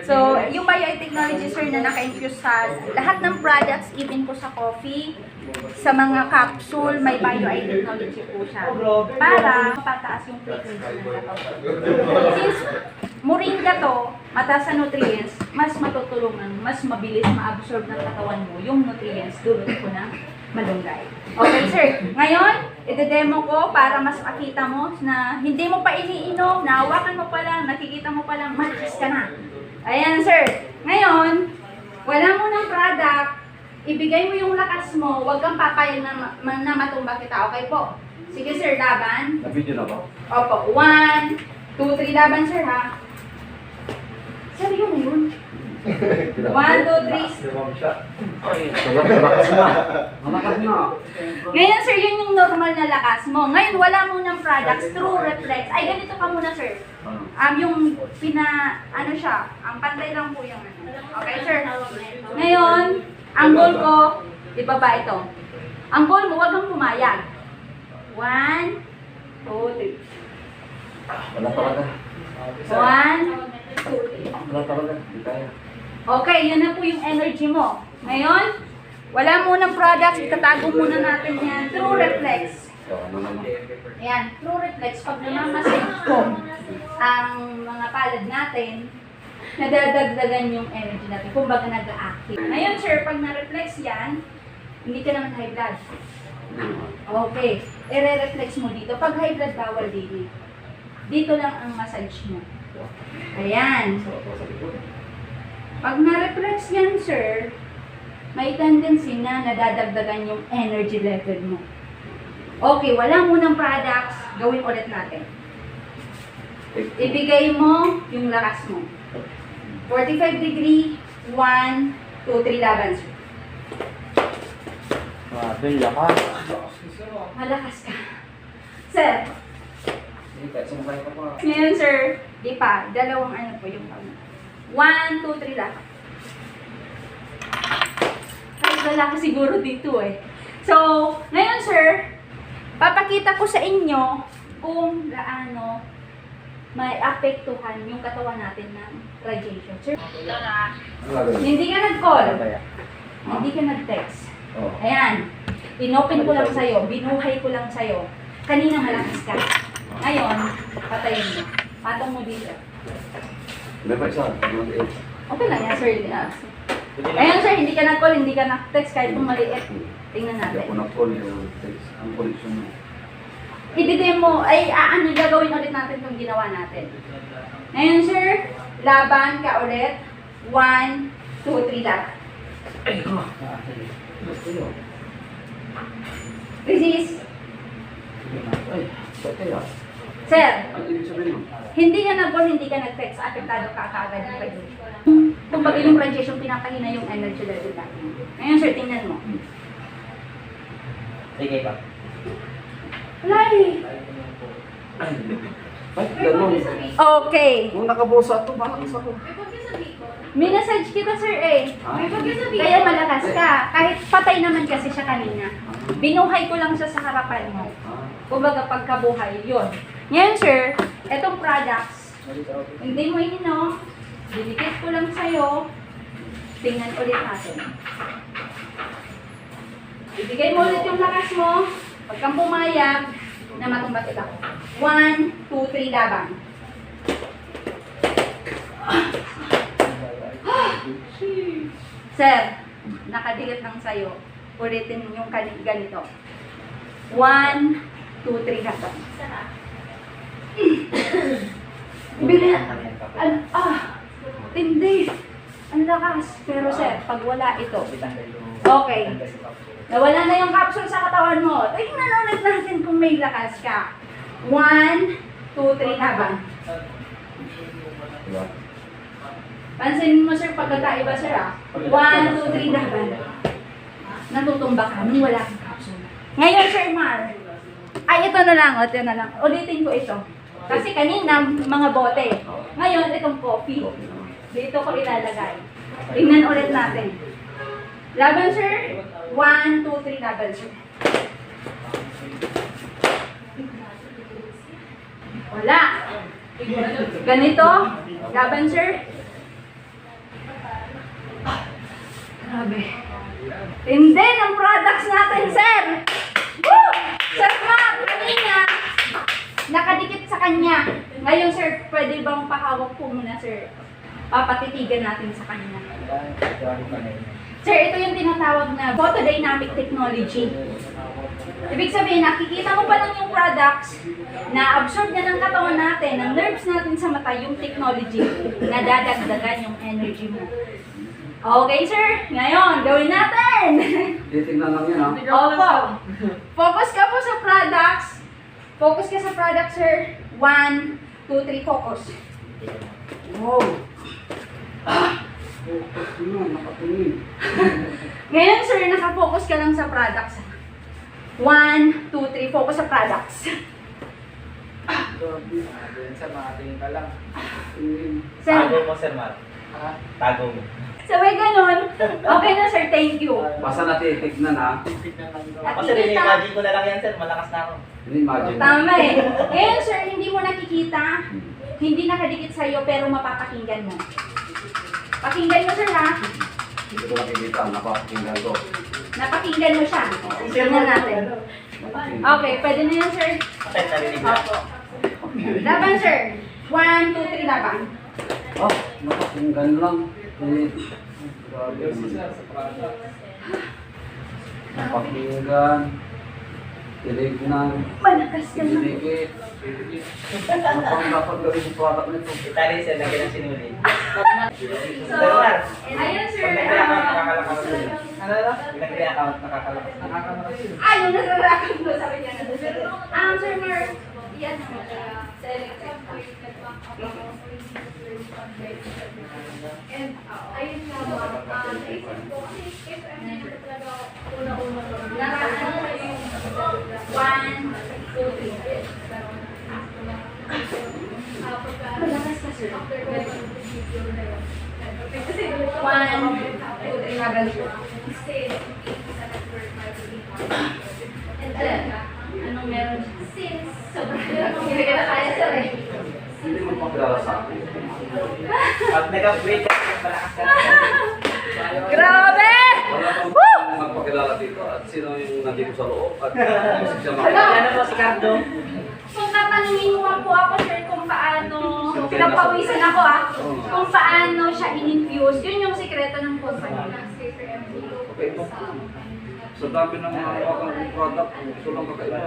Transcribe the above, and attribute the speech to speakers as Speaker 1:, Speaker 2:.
Speaker 1: So, yung biotechnology, sir, na naka-infuse sa lahat ng products, even po sa coffee, sa mga capsule, may biotechnology po siya. Para mapataas yung frequency ng katawan. Since moringa to, mataas sa nutrients, mas matutulungan, mas mabilis ma-absorb ng katawan mo yung nutrients dulot po ng malunggay. Okay, sir. Ngayon, ide-demo ko para mas makita mo na hindi mo pa iniinom, nahawakan mo pa lang, nakikita mo pa lang, malakas ka na. Ayan, sir. Ngayon, wala mo ng product, ibigay mo yung lakas mo, huwag kang papayag na matumba kita. Okay po? Sige, sir, laban.
Speaker 2: Na-video na ba?
Speaker 1: Opo. 1, 2, 3, laban, sir, ha? Sir, yun na yun. 1, 2, 3.
Speaker 2: Malakas na. Malakas na.
Speaker 1: Ngayon, sir, yun yung normal na lakas mo. Ngayon, wala mo ng products, true reflex. Ay, ganito ka muna, sir. Yung ano siya, ang pantay lang po yung ano. Okay, sir? Ngayon, ang goal ko, ibaba ito. Ang goal mo, huwag kang pumayag. 1, 2, 3.
Speaker 2: Wala talaga.
Speaker 1: 1, 2, 3.
Speaker 2: Wala talaga. Hindi kaya.
Speaker 1: Okay, yun na po yung energy mo. Ngayon, wala munang products, itatago muna natin yan. True reflex.
Speaker 2: So, ano naman?
Speaker 1: Ayan, true reflex. Pag namamasage ko ang mga palad natin, nadadagdagan yung energy natin. Kumbaga nag-active. Ngayon, sir, pag na-reflex yan, hindi ka naman high blood. Okay. I-reflex mo dito. Pag high blood, bawal dito. Dito lang ang massage mo. Ayan. Pag na-reflex yan, sir, may tendency na nadadagdagan yung energy level mo. Okay, wala munang products, gawin ulit natin. Ibigay mo yung lakas mo. 45 degree, 1, 2, 3 laban, sir.
Speaker 2: Grabe, lakas.
Speaker 1: Malakas ka. Sir,
Speaker 2: Hindi, kahit sumakay ka pa.
Speaker 1: ngayon, sir, di pa, dalawang ano po yung pang 1, 2, 3 lang. Kahit wala ka siguro dito eh. So, ngayon, sir, papakita ko sa inyo kung gaano may apektuhan yung katawan natin ng radiation. Sir, hindi ka nag-call, hindi ka nag-text.
Speaker 2: Oh.
Speaker 1: Ayan, inopen ko lang sa'yo, binuhay ko lang sa'yo. Kanina malakas ka. Ngayon, patayin mo. Patong mo dito.
Speaker 2: May pa isa.
Speaker 1: Okay lang yan, sir. Ayan, sir, hindi ka nag-call, hindi ka nag-text kahit kung maliit. Tingnan
Speaker 2: Hindi ako
Speaker 1: natin.
Speaker 2: na-call yung text. Ang connection mo.
Speaker 1: I-demo, ay ano, gagawin ulit natin itong ginawa natin. Ngayon, sir, laban ka ulit. 1, 2, 3 laban. Resist.
Speaker 2: Ay, kaya.
Speaker 1: Sir,
Speaker 2: Ang ibig sabihin mo?
Speaker 1: hindi ka nag-call, hindi ka nag-text, apektado ka kaagad ng radiation. Kumbaga yung radiation, pinapahina yung energy level natin. Ngayon, sir, tingnan mo.
Speaker 3: Sige pa.
Speaker 1: Wala eh.
Speaker 2: Ay, ganun.
Speaker 1: Okay.
Speaker 2: Kung nakabusa ito, bakit sa ko?
Speaker 1: Minasage kita, sir, eh. Kaya malakas ka. Kahit patay naman kasi siya kanina. Binuhay ko lang siya sa harapan mo. Kumbaga, pagkabuhay, yun. Ngayon, sir, etong products, hindi mo ininom, dinikit ko lang sa'yo, tingnan ulit natin. Ibigay mo ulit yung lakas mo, pag kang pumayag, na matumbat kita. 1, 2, 3, laban. Sir, nakadilit lang sa'yo. Ulitin yung ganito. 1, 2, 3, laban. Bili, tindi. Ang lakas. Pero sir, pag wala ito, okay. Nawala na yung capsule sa katawan mo. Tingnan ulit natin kung may lakas ka. 1, 2, 3, laban.
Speaker 2: Diba?
Speaker 1: Pansinin mo sir, pagkakaiba sir ah. 1, 2, 3, laban. Natutumba ka nung wala kang capsule. Ngayon sir Mar, ay ito na lang, ito na lang. Ulitin ko ito. Kasi kanina, mga bote. Ngayon, itong coffee. Dito ko ilalagay. Tingnan ulit natin. Laban sir. 1, 2, 3, laban sir. Wala. Ganito. Laban sir. Hindi ng products natin, sir! Woo! Sir Mark, kanina, nakadikit sa kanya. Ngayon, sir, pwede bang pakawak po muna, sir? Papatitigan natin sa kanya. Sir, ito yung tinatawag na photodynamic technology. Ibig sabihin, nakikita mo pa lang yung products na absorb na ng katawan natin, ng nerves natin sa mata, yung technology na dadagdagan yung energy mo. Okay, sir. Ngayon, gawin natin.
Speaker 2: Titignan lang yan, ha?
Speaker 1: Opo. Focus ka po sa products. Focus ka sa products, sir. 1, 2, 3, focus.
Speaker 2: Wow! Focus yun, nakatingin.
Speaker 1: Ngayon, sir, nakafocus ka lang sa products. 1, 2, 3, focus sa products.
Speaker 2: Grabe.
Speaker 3: Sir, makatingin ka lang.
Speaker 2: Tingin.
Speaker 3: Tago
Speaker 1: Sir,
Speaker 3: mo, Sir Mark.
Speaker 2: Ha?
Speaker 3: Tago mo.
Speaker 1: sabay ganun. Okay na, sir. Thank you.
Speaker 2: Basta natitignan, ha?
Speaker 3: Kasi rin-imagine ko na lang yan, Sir. Malakas na ako.
Speaker 2: Imagine.
Speaker 1: Tama eh. Ngayon, sir, hindi mo nakikita, hindi nakadikit sa'yo, pero mapapakinggan mo. Pakinggan mo, sir, ha?
Speaker 2: Hindi ko nakikita, napapakinggan ko.
Speaker 1: Napakinggan mo siya. Tignan natin. Okay, pwede na yan, sir.
Speaker 3: Kasi narinig na.
Speaker 1: Opo. Laban, sir. 1, 2, 3, laban.
Speaker 2: Oh, napakinggan lang. Grabe. Napakinggan. Tinignan.
Speaker 1: Malakas ka na.
Speaker 2: Tinikit. Ano pang dapat gawin yung product nito?
Speaker 3: Itali, Sir, lagyan ng sinuli.
Speaker 1: So,
Speaker 3: Sir Mark.
Speaker 1: ayun, sir.
Speaker 3: Pag nag-account, nakakalakas yun. Ano na? Pag nag-account, nakakalakas.
Speaker 1: Ay, yung nagrarakam ko, sabi niya na. Sir Mark, yan mo siya.
Speaker 4: And ayun nga ma'am, naisip ko kasi if ever talaga una-una
Speaker 1: Nakaano yung 1, 2, 3. Malakas ka, sir.
Speaker 4: after ko yung procedure na yun. Kasi
Speaker 1: 1, 2, 3, laban siya.
Speaker 4: And then,
Speaker 1: Anong meron siya?
Speaker 4: since sobrang hirap
Speaker 1: Hindi ka na kaya, sir eh.
Speaker 2: Hindi mo pakilala sa akin.
Speaker 3: Pag nag-upgrade ka, Sir, malakas ka.
Speaker 1: Grabe!
Speaker 2: Wala kang magpakilala dito at sino yung nandito sa loob at kung siya
Speaker 3: Ano po si Cardo?
Speaker 1: Kung tatanungin mo po ako, sir, kung paano, pinagpawisan ako kung paano siya in-infuse, yun yung sikreto ng company.
Speaker 2: Okay, sa dami ng mga product, ito lang kakaiba.